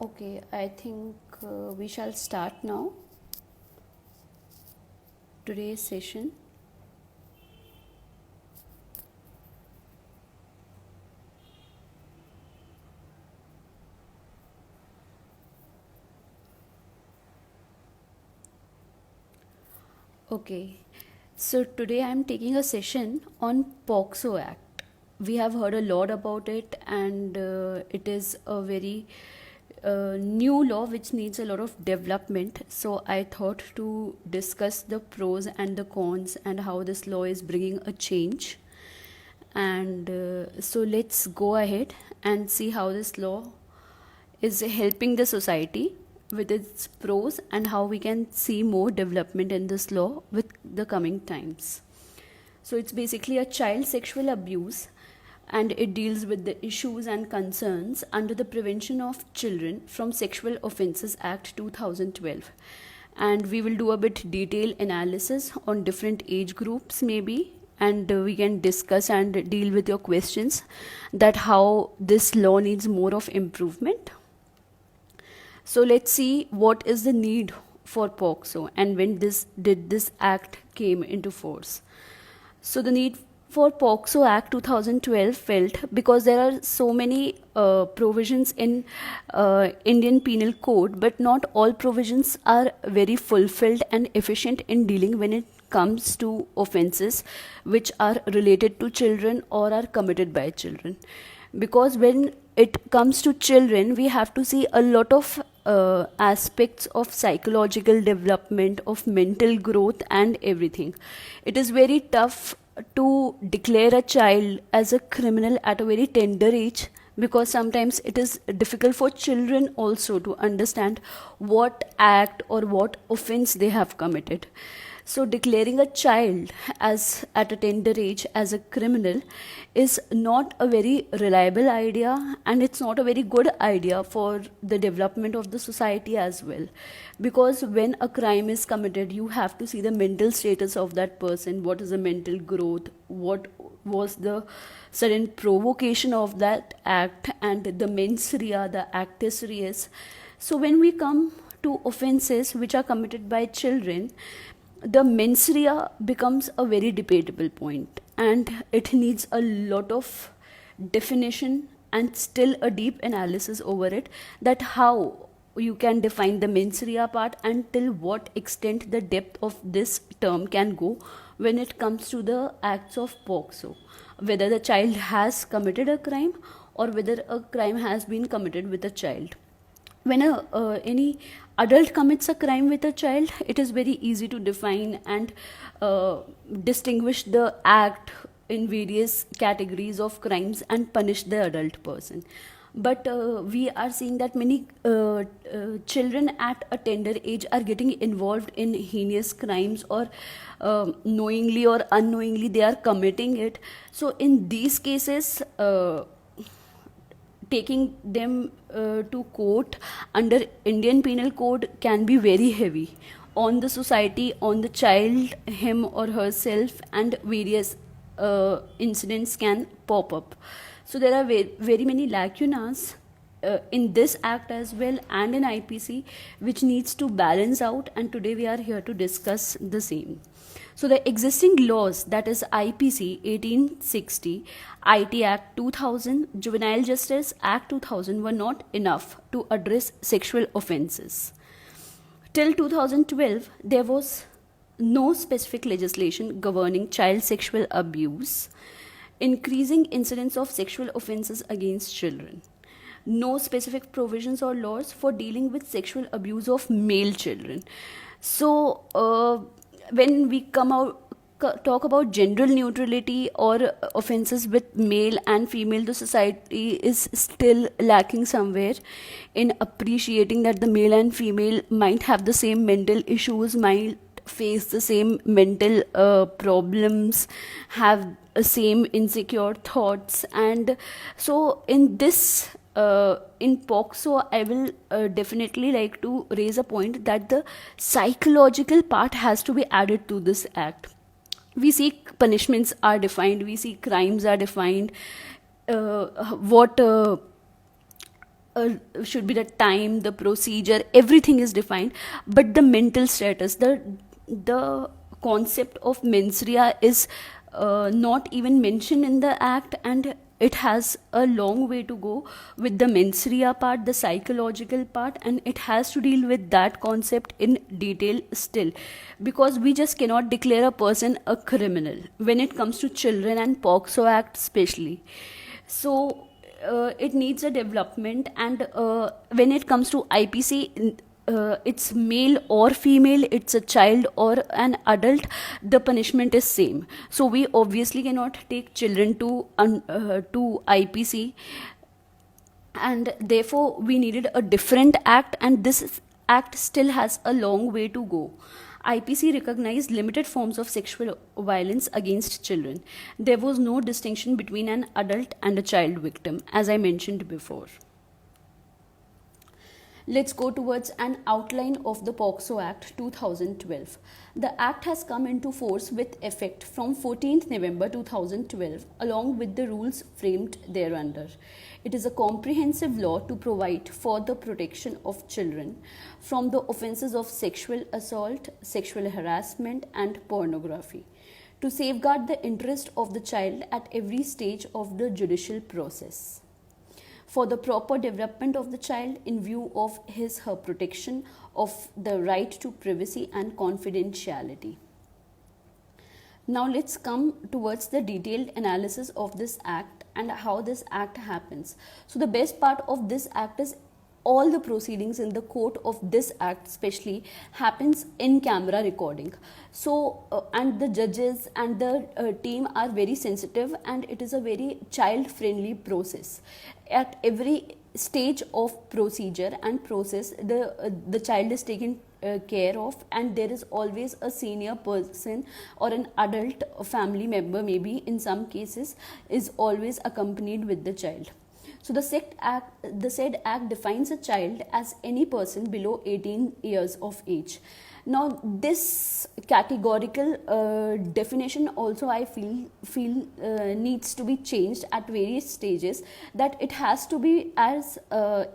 Okay, I think we shall start now today's session. Okay, so today I'm taking a session on POXO Act. We have heard a lot about it, and it is a very new law which needs a lot of development. So I thought to discuss the pros and the cons and how this law is bringing a change. And so let's go ahead and see how this law is helping the society with its pros and how we can see more development in this law with the coming times. So it's basically a child sexual abuse, and it deals with the issues and concerns under the Prevention of Children from Sexual Offences Act 2012. And we will do a bit detailed analysis on different age groups maybe, and we can discuss and deal with your questions that how this law needs more of improvement. So let's see what is the need for POXO and when this act came into force. So the need for POXO Act 2012 felt because there are so many provisions in Indian Penal Code, but not all provisions are very fulfilled and efficient in dealing when it comes to offences which are related to children or are committed by children. Because when it comes to children, we have to see a lot of aspects of psychological development, of mental growth, and everything. It is very tough to declare a child as a criminal at a very tender age, because sometimes it is difficult for children also to understand what act or what offense they have committed. So declaring a child as at a tender age as a criminal is not a very reliable idea, and it's not a very good idea for the development of the society as well. Because when a crime is committed, you have to see the mental status of that person, what is the mental growth, what was the sudden provocation of that act, and the mens rea, the actus reus. So when we come to offenses which are committed by children, the mens rea becomes a very debatable point, and it needs a lot of definition and still a deep analysis over it, that how you can define the mens rea part and till what extent the depth of this term can go when it comes to the acts of POXO, whether the child has committed a crime or whether a crime has been committed with a child. When any adult commits a crime with a child, it is very easy to define and distinguish the act in various categories of crimes and punish the adult person. But we are seeing that many children at a tender age are getting involved in heinous crimes, or knowingly or unknowingly they are committing it. So in these cases, taking them to court under Indian Penal Code can be very heavy on the society, on the child, him or herself, and various incidents can pop up. So there are very many lacunas in this act as well and in IPC, which needs to balance out, and today we are here to discuss the same. So the existing laws, that is IPC 1860, IT Act 2000, Juvenile Justice Act 2000, were not enough to address sexual offences. Till 2012, there was no specific legislation governing child sexual abuse, increasing incidence of sexual offences against children. No specific provisions or laws for dealing with sexual abuse of male children. So, when we talk about gender neutrality or offences with male and female, the society is still lacking somewhere in appreciating that the male and female might have the same mental issues, might face the same mental problems, have same insecure thoughts. And so in this in POXO, I will definitely like to raise a point that the psychological part has to be added to this act. We see punishments are defined, we see crimes are defined, what should be the time, the procedure, everything is defined, but the mental status, the concept of mens rea is not even mentioned in the act, and it has a long way to go with the mens rea part, the psychological part, and it has to deal with that concept in detail still, because we just cannot declare a person a criminal when it comes to children and POCSO Act especially. So it needs a development, and when it comes to IPC, it's male or female, it's a child or an adult, the punishment is same. So we obviously cannot take children to IPC, and therefore we needed a different act, and this act still has a long way to go. IPC recognized limited forms of sexual violence against children. There was no distinction between an adult and a child victim, as I mentioned before. Let's go towards an outline of the POCSO Act 2012. The Act has come into force with effect from 14th November 2012, along with the rules framed thereunder. It is a comprehensive law to provide for the protection of children from the offences of sexual assault, sexual harassment, and pornography, to safeguard the interest of the child at every stage of the judicial process, for the proper development of the child in view of her protection of the right to privacy and confidentiality. Now let's come towards the detailed analysis of this act and how this act happens. So the best part of this act is all the proceedings in the court of this act especially happens in camera recording. So and the judges and the team are very sensitive, and it is a very child friendly process. At every stage of procedure and process, the child is taken care of, and there is always a senior person or an adult family member, maybe in some cases, is always accompanied with the child. So the said act defines a child as any person below 18 years of age. Now this categorical definition also I feel needs to be changed at various stages, that it has to be as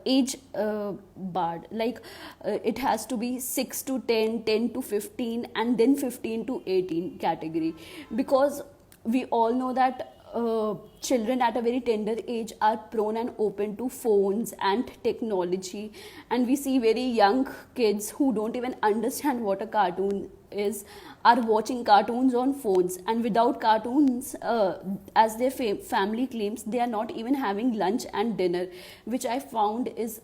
age barred, like it has to be 6 to 10, 10 to 15, and then 15 to 18 category, because we all know that children at a very tender age are prone and open to phones and technology, and we see very young kids who don't even understand what a cartoon is are watching cartoons on phones, and without cartoons, as their family claims, they are not even having lunch and dinner, which I find is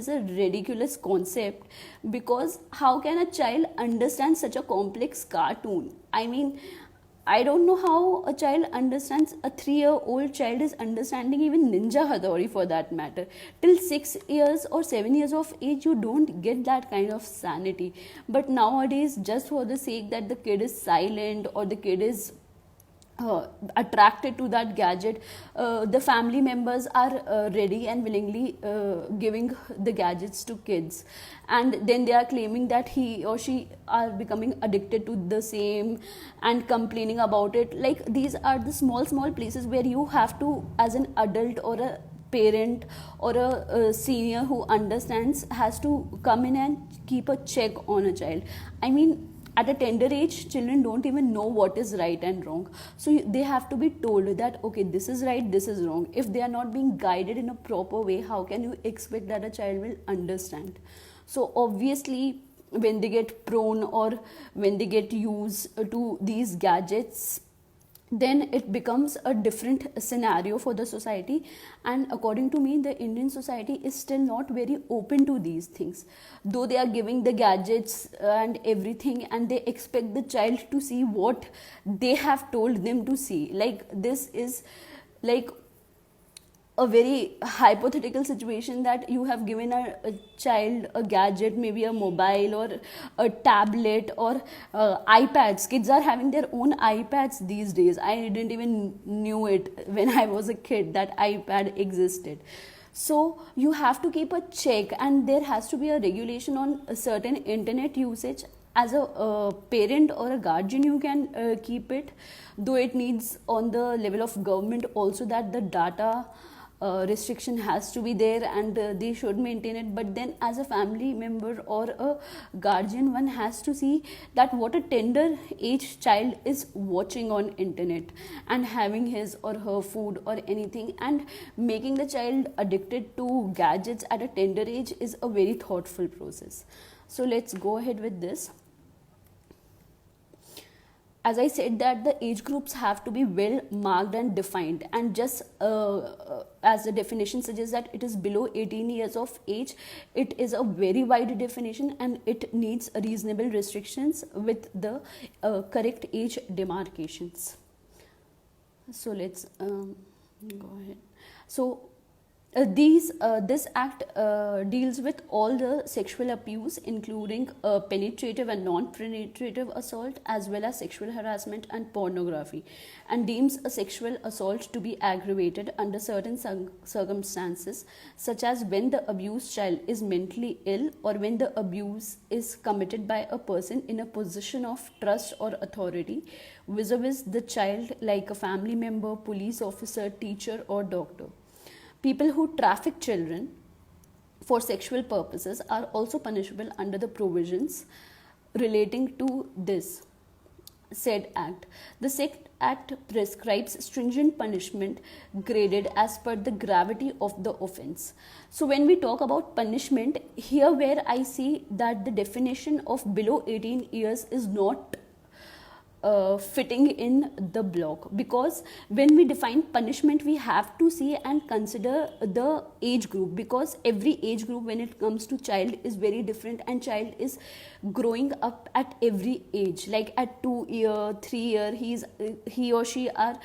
a ridiculous concept, because how can a child understand such a complex cartoon? I mean, I don't know how a child understands, a 3-year-old child is understanding even Ninja Hattori for that matter. Till 6 years or 7 years of age, you don't get that kind of sanity. But nowadays, just for the sake that the kid is silent or the kid is attracted to that gadget, the family members are ready and willingly giving the gadgets to kids, and then they are claiming that he or she are becoming addicted to the same and complaining about it. Like, these are the small places where you have to, as an adult or a parent or a senior who understands, has to come in and keep a check on a child. I mean, at a tender age, children don't even know what is right and wrong, so they have to be told that okay, this is right, this is wrong. If they are not being guided in a proper way, how can you expect that a child will understand? So obviously, when they get prone or when they get used to these gadgets, then it becomes a different scenario for the society. And according to me, the Indian society is still not very open to these things, though they are giving the gadgets and everything, and they expect the child to see what they have told them to see. Like, this is like a very hypothetical situation, that you have given a child a gadget, maybe a mobile or a tablet or iPads. Kids are having their own iPads these days. I didn't even knew it when I was a kid that iPad existed. So you have to keep a check, and there has to be a regulation on a certain internet usage. As a parent or a guardian, you can keep it, though it needs on the level of government also that the data restriction has to be there, and they should maintain it. But then as a family member or a guardian, one has to see that what a tender age child is watching on internet and having his or her food or anything, and making the child addicted to gadgets at a tender age is a very thoughtful process. So let's go ahead with this. As I said, that the age groups have to be well marked and defined, and just as the definition suggests that it is below 18 years of age, it is a very wide definition and it needs reasonable restrictions with the correct age demarcations. So let's go ahead. So this act deals with all the sexual abuse, including penetrative and non-penetrative assault, as well as sexual harassment and pornography, and deems a sexual assault to be aggravated under certain circumstances, such as when the abused child is mentally ill or when the abuse is committed by a person in a position of trust or authority vis-a-vis the child, like a family member, police officer, teacher, or doctor. People who traffic children for sexual purposes are also punishable under the provisions relating to this said act. The said act prescribes stringent punishment graded as per the gravity of the offense. So when we talk about punishment, here where I see that the definition of below 18 years is not fitting in the block, because when we define punishment, we have to see and consider the age group, because every age group when it comes to child is very different, and child is growing up at every age. Like at 2 year, 3 year, he or she are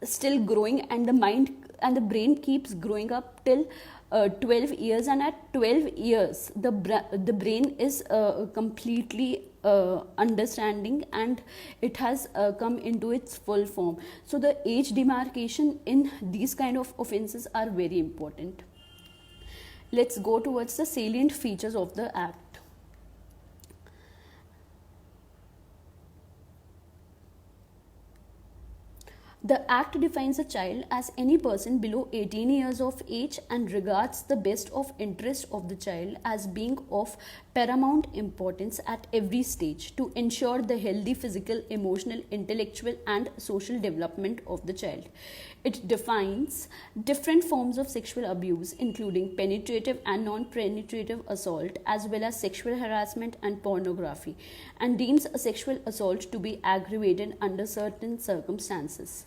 still growing, and the mind and the brain keeps growing up till 12 years, and at 12 years the brain is completely understanding, and it has come into its full form. So the age demarcation in these kind of offenses are very important. Let's go towards the salient features of the act. The act defines a child as any person below 18 years of age and regards the best of interest of the child as being of paramount importance at every stage to ensure the healthy physical, emotional, intellectual, and social development of the child. It defines different forms of sexual abuse, including penetrative and non-penetrative assault, as well as sexual harassment and pornography, and deems a sexual assault to be aggravated under certain circumstances.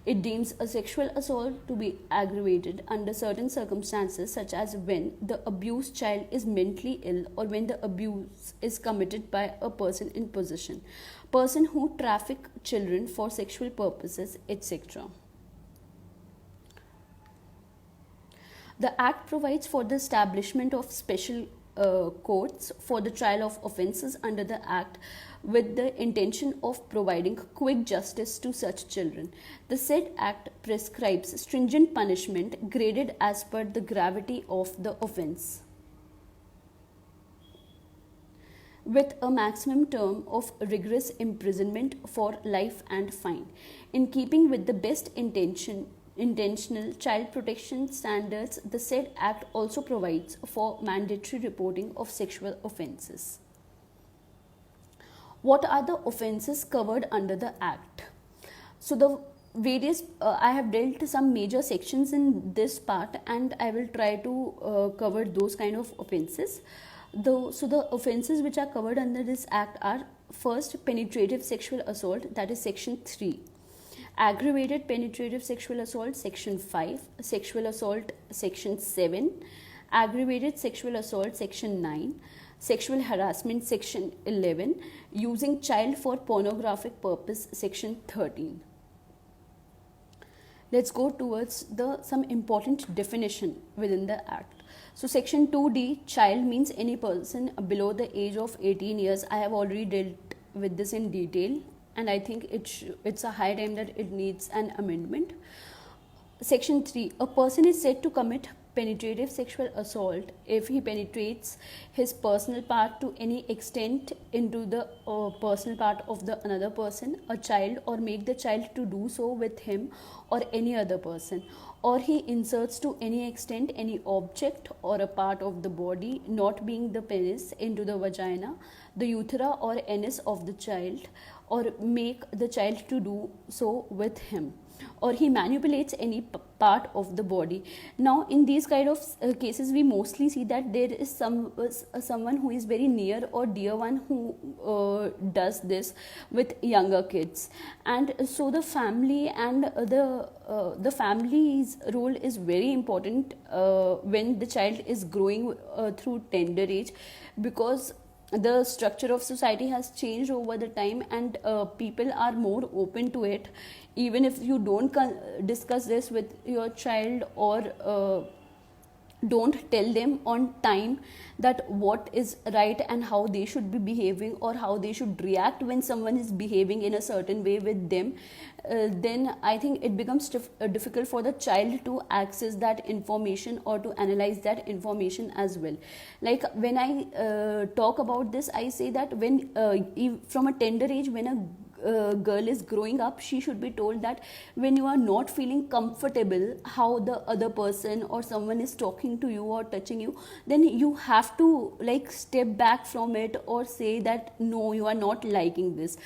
It deems a sexual assault to be aggravated under certain circumstances, such as when the abused child is mentally ill or when the abuse is committed by a person in possession, person who traffic children for sexual purposes, etc. The Act provides for the establishment of special courts for the trial of offences under the Act, with the intention of providing quick justice to such children. The said Act prescribes stringent punishment graded as per the gravity of the offence, with a maximum term of rigorous imprisonment for life and fine, in keeping with the best intentional child protection standards. The said Act also provides for mandatory reporting of sexual offences. What are the offences covered under the Act? So the various I have dealt some major sections in this part, and I will try to cover those kind of offences. So the offences which are covered under this Act are: first, penetrative sexual assault, that is section 3; aggravated penetrative sexual assault, section 5; sexual assault, section 7; aggravated sexual assault, section 9; sexual harassment, section 11; using child for pornographic purpose, section 13. Let's go towards some important definition within the Act. So section 2D, child means any person below the age of 18 years. I have already dealt with this in detail, and I think it's a high time that it needs an amendment. Section 3, a person is said to commit penetrative sexual assault, if he penetrates his personal part to any extent into the personal part of the another person, a child, or make the child to do so with him or any other person, or he inserts to any extent any object or a part of the body, not being the penis, into the vagina, the urethra or anus of the child, or make the child to do so with him, or he manipulates any part of the body. Now in these kind of cases, we mostly see that there is someone who is very near or dear one who does this with younger kids. And so the family and the family's role is very important when the child is growing through tender age, because the structure of society has changed over the time, and people are more open to it. Even if you don't discuss this with your child, or don't tell them on time that what is right and how they should be behaving, or how they should react when someone is behaving in a certain way with them, then I think it becomes difficult for the child to access that information or to analyze that information as well. Like when I talk about this, I say that when from a tender age, when a girl is growing up, she should be told that when you are not feeling comfortable how the other person or someone is talking to you or touching you, then you have to like step back from it, or say that no, you are not liking this.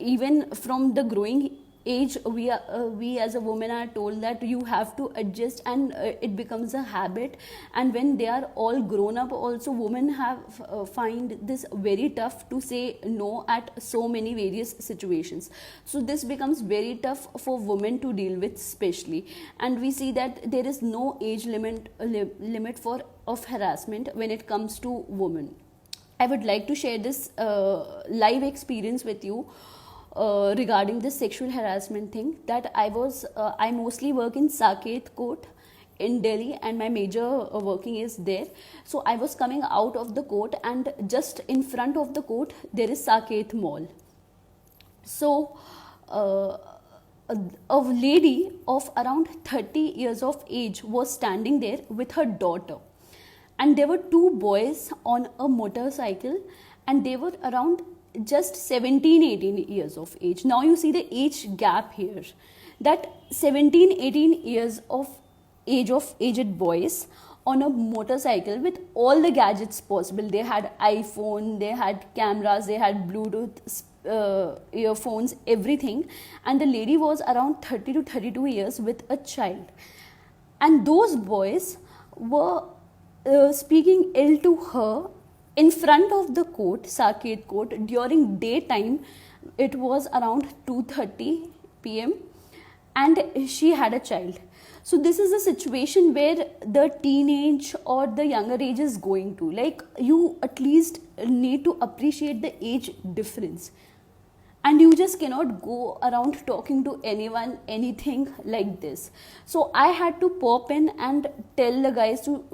Even from the growing age, we as a woman are told that you have to adjust, and it becomes a habit. And when they are all grown up also, women have find this very tough to say no at so many various situations. So this becomes very tough for women to deal with especially. And we see that there is no age limit for of harassment when it comes to women. I would like to share this live experience with you regarding this sexual harassment thing. That I mostly work in Saket Court in Delhi, and my major working is there. So I was coming out of the court, and just in front of the court there is Saket Mall. So a lady of around 30 years of age was standing there with her daughter, and there were two boys on a motorcycle, and they were around just 17-18 years of age. Now you see the age gap here, that 17-18 years of aged boys on a motorcycle with all the gadgets possible. They had iPhone, they had cameras, they had Bluetooth earphones, everything. And the lady was around 30 to 32 years with a child, and those boys were speaking ill to her in front of the court, Saket Court, during daytime. It was around 2:30 p.m. and she had a child. So this is a situation where the teenage or the younger age is going to, like, you at least need to appreciate the age difference, and you just cannot go around talking to anyone anything like this. So I had to pop in and tell the guys to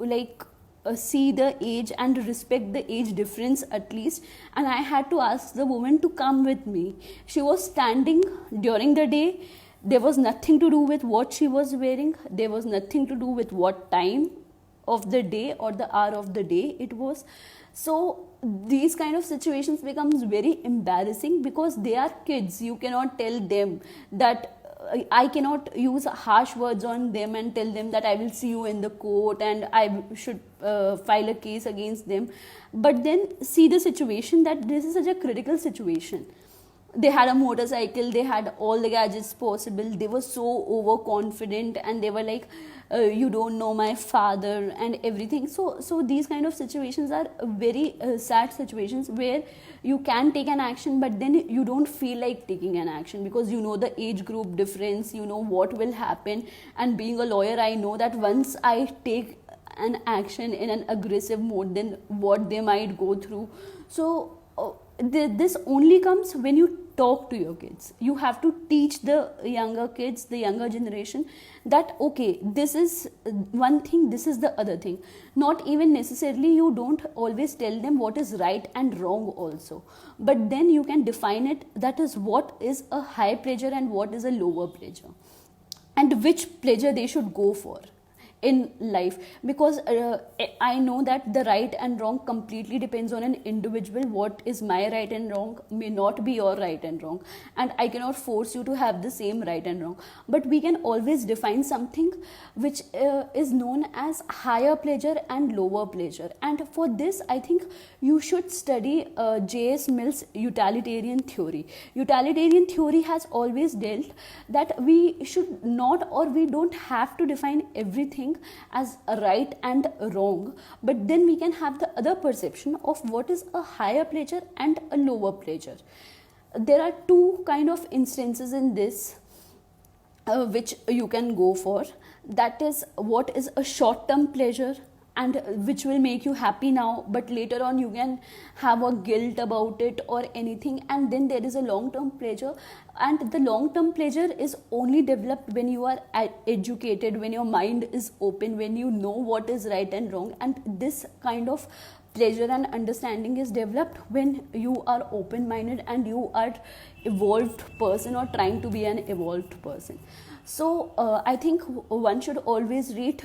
see the age and respect the age difference at least. And I had to ask the woman to come with me. She was standing during the day. There was nothing to do with what she was wearing. There was nothing to do with what time of the day or the hour of the day it was. So these kind of situations becomes very embarrassing, because they are kids. You cannot tell them that, I cannot use harsh words on them and tell them that I will see you in the court and I should file a case against them. But then see the situation, that this is such a critical situation. They had a motorcycle, they had all the gadgets possible, they were so overconfident, and they were like, you don't know my father and everything. So these kind of situations are very sad situations, where you can take an action, but then you don't feel like taking an action, because you know the age group difference, you know what will happen. And being a lawyer, I know that once I take an action in an aggressive mode, then what they might go through. So this only comes when you talk to your kids. You have to teach the younger kids, the younger generation, that okay, this is one thing, this is the other thing. Not even necessarily, you don't always tell them what is right and wrong also, but then you can define it, that is what is a high pleasure and what is a lower pleasure, and which pleasure they should go for. in life, because I know that the right and wrong completely depends on an individual. What is my right and wrong may not be your right and wrong, and I cannot force you to have the same right and wrong. But we can always define something which is known as higher pleasure and lower pleasure. And for this, I think you should study J.S. Mill's utilitarian theory. Utilitarian theory has always dealt that we should not, or we don't have to define everything as a right and a wrong, but then we can have the other perception of what is a higher pleasure and a lower pleasure. There are two kind of instances in this which you can go for. That is, what is a short term pleasure, and which will make you happy now, but later on you can have a guilt about it or anything. And then there is a long term pleasure, and the long term pleasure is only developed when you are educated, when your mind is open, when you know what is right and wrong. And this kind of pleasure and understanding is developed when you are open minded and you are evolved person, or trying to be an evolved person. So I think one should always read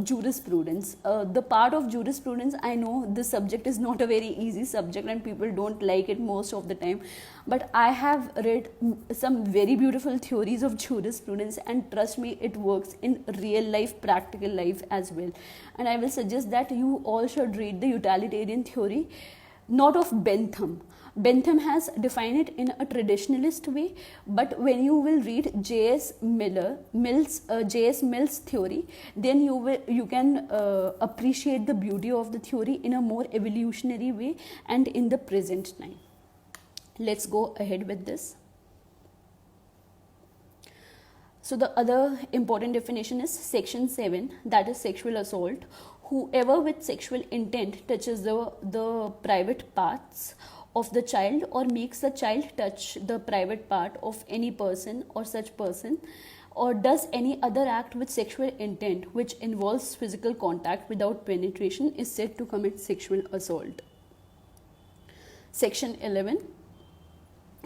jurisprudence. The part of jurisprudence, I know this subject is not a very easy subject and people don't like it most of the time, but I have read some very beautiful theories of jurisprudence, and trust me, it works in real life, practical life as well. And I will suggest that you all should read the utilitarian theory, not of Bentham. Bentham has defined it in a traditionalist way, but when you will read J.S. Mill's theory, then you can appreciate the beauty of the theory in a more evolutionary way and in the present time. Let's go ahead with this. So the other important definition is section 7, that is sexual assault. Whoever with sexual intent touches the private parts of the child, or makes the child touch the private part of any person or such person, or does any other act with sexual intent which involves physical contact without penetration, is said to commit sexual assault. Section 11.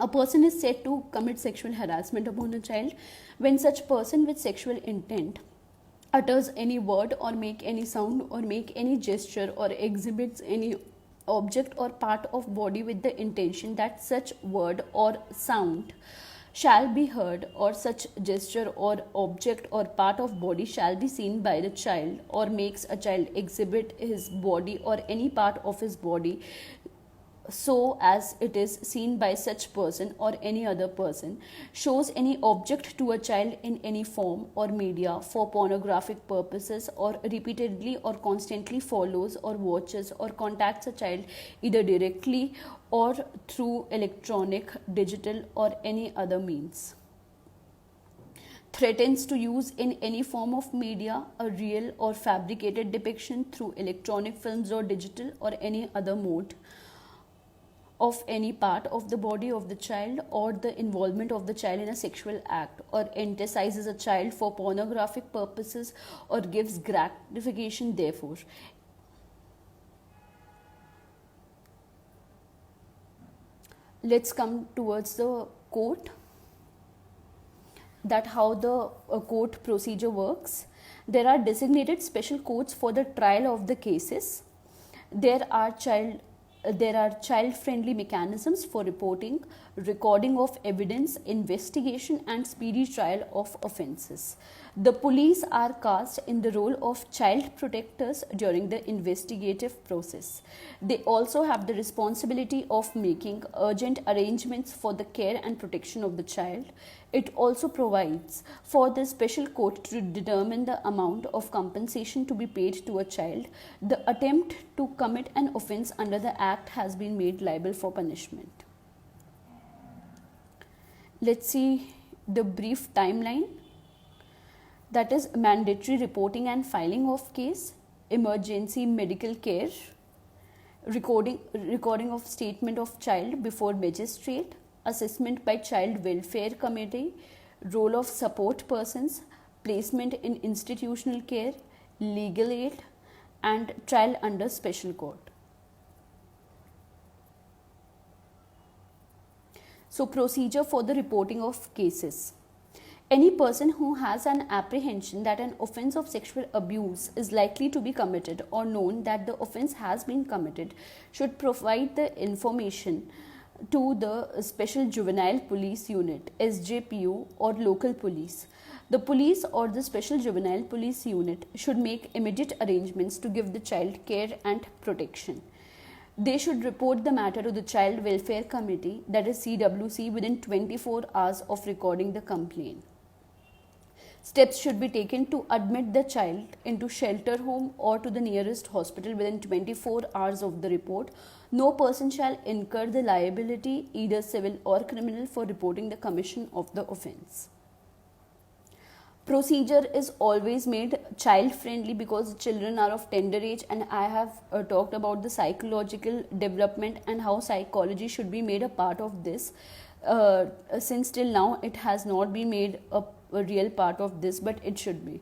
A person is said to commit sexual harassment upon a child when such person with sexual intent utters any word, or make any sound, or make any gesture, or exhibits any object or part of body with the intention that such word or sound shall be heard, or such gesture or object or part of body shall be seen by the child, or makes a child exhibit his body or any part of his body so as it is seen by such person or any other person, shows any object to a child in any form or media for pornographic purposes, or repeatedly or constantly follows or watches or contacts a child either directly or through electronic, digital, or any other means, threatens to use in any form of media a real or fabricated depiction through electronic films or digital or any other mode of any part of the body of the child, or the involvement of the child in a sexual act, or enticizes a child for pornographic purposes, or gives gratification therefore. Let's come towards the court, that how the court procedure works. There are designated special courts for the trial of the cases. There are child-friendly mechanisms for reporting, recording of evidence, investigation, and speedy trial of offences. The police are cast in the role of child protectors during the investigative process. They also have the responsibility of making urgent arrangements for the care and protection of the child. It also provides for the special court to determine the amount of compensation to be paid to a child. The attempt to commit an offence under the Act has been made liable for punishment. Let's see the brief timeline. That is mandatory reporting and filing of case, emergency medical care, recording of statement of child before magistrate, assessment by child welfare committee, role of support persons, placement in institutional care, legal aid, and trial under special court. So procedure for the reporting of cases. Any person who has an apprehension that an offence of sexual abuse is likely to be committed or known that the offence has been committed should provide the information to the Special Juvenile Police Unit SJPU or local police. The police or the Special Juvenile Police Unit should make immediate arrangements to give the child care and protection. They should report the matter to the Child Welfare Committee, that is CWC, within 24 hours of recording the complaint. Steps should be taken to admit the child into shelter home or to the nearest hospital within 24 hours of the report. No person shall incur the liability, either civil or criminal, for reporting the commission of the offence. Procedure is always made child friendly because children are of tender age, and I have talked about the psychological development and how psychology should be made a part of this. Since till now it has not been made a real part of this, but it should be.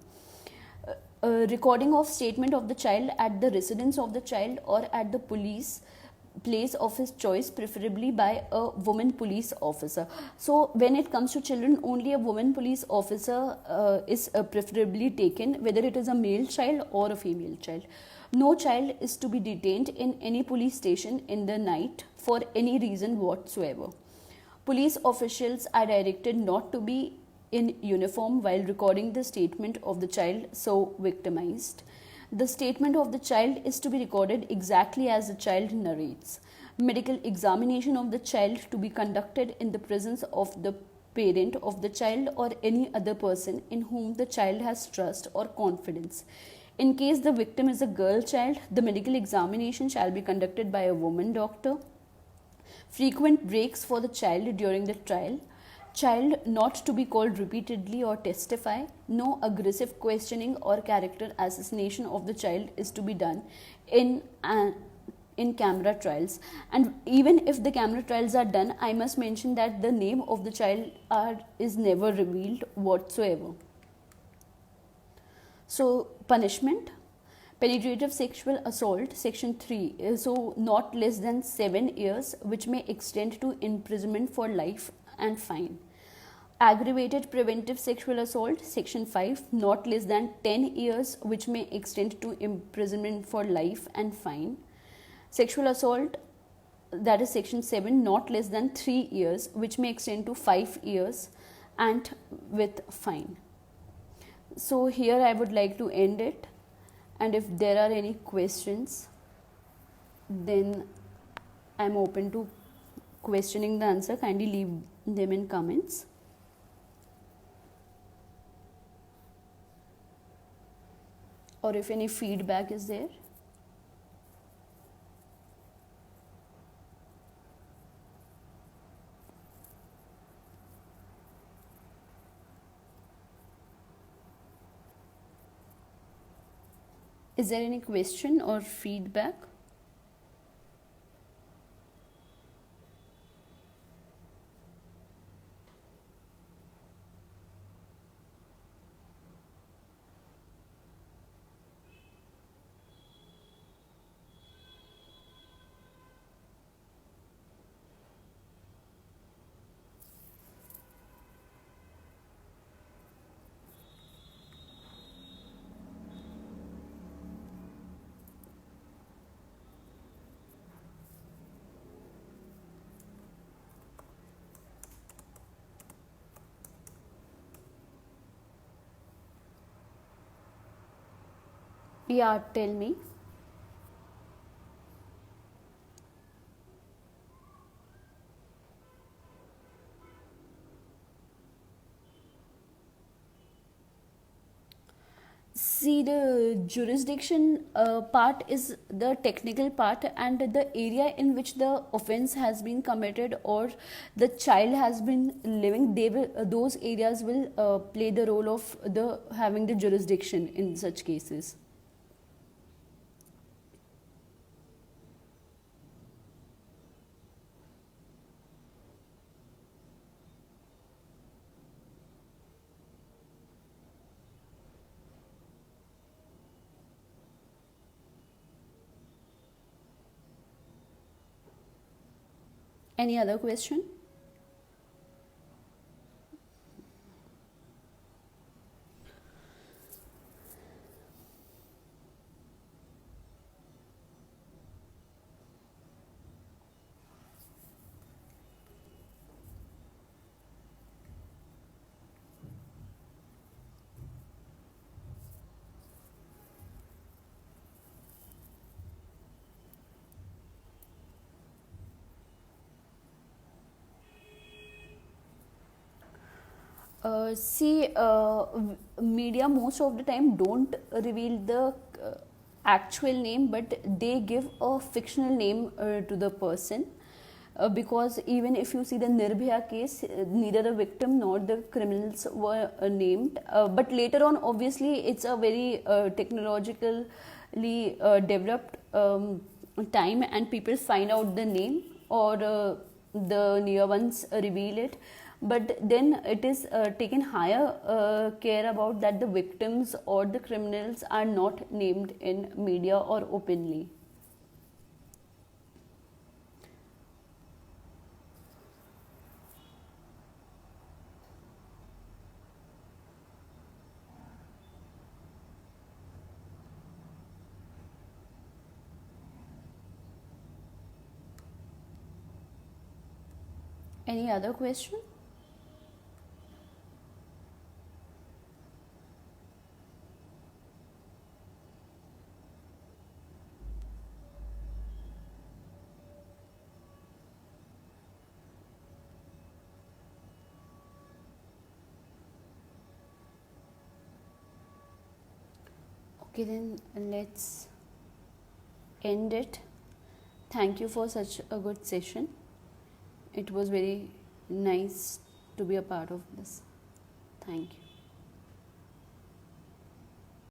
Recording of statement of the child at the residence of the child or at the police place of his choice, preferably by a woman police officer. So when it comes to children, only a woman police officer is preferably taken, whether it is a male child or a female child. No child is to be detained in any police station in the night for any reason whatsoever. Police officials are directed not to be in uniform while recording the statement of the child so victimized. The statement of the child is to be recorded exactly as the child narrates. Medical examination of the child to be conducted in the presence of the parent of the child or any other person in whom the child has trust or confidence. In case the victim is a girl child, the medical examination shall be conducted by a woman doctor. Frequent breaks for the child during the trial. Child not to be called repeatedly or testify. No aggressive questioning or character assassination of the child is to be done in camera trials. And even if the camera trials are done, I must mention that the name of the child is never revealed whatsoever. So punishment. Penetrative sexual assault, section 3, so not less than 7 years, which may extend to imprisonment for life and fine. Aggravated preventive sexual assault, section 5, not less than 10 years, which may extend to imprisonment for life and fine. Sexual assault, that is section 7, not less than 3 years, which may extend to 5 years and with fine. So here I would like to end it, and if there are any questions, then I am open to questioning the answer. Kindly leave them in comments. Or if any feedback is there. Is there any question or feedback? Yeah, tell me. See, the jurisdiction part is the technical part, and the area in which the offense has been committed or the child has been living, they will those areas will play the role of the having the jurisdiction in such cases. Any other question? Media most of the time don't reveal the actual name, but they give a fictional name to the person. Because even if you see the Nirbhaya case, neither the victim nor the criminals were named. But later on, obviously, it's a very technologically developed time, and people find out the name, or the near ones reveal it. But then it is taken higher care about that the victims or the criminals are not named in media or openly. Any other question? Okay, then let's end it. Thank you for such a good session. It was very nice to be a part of this. Thank you.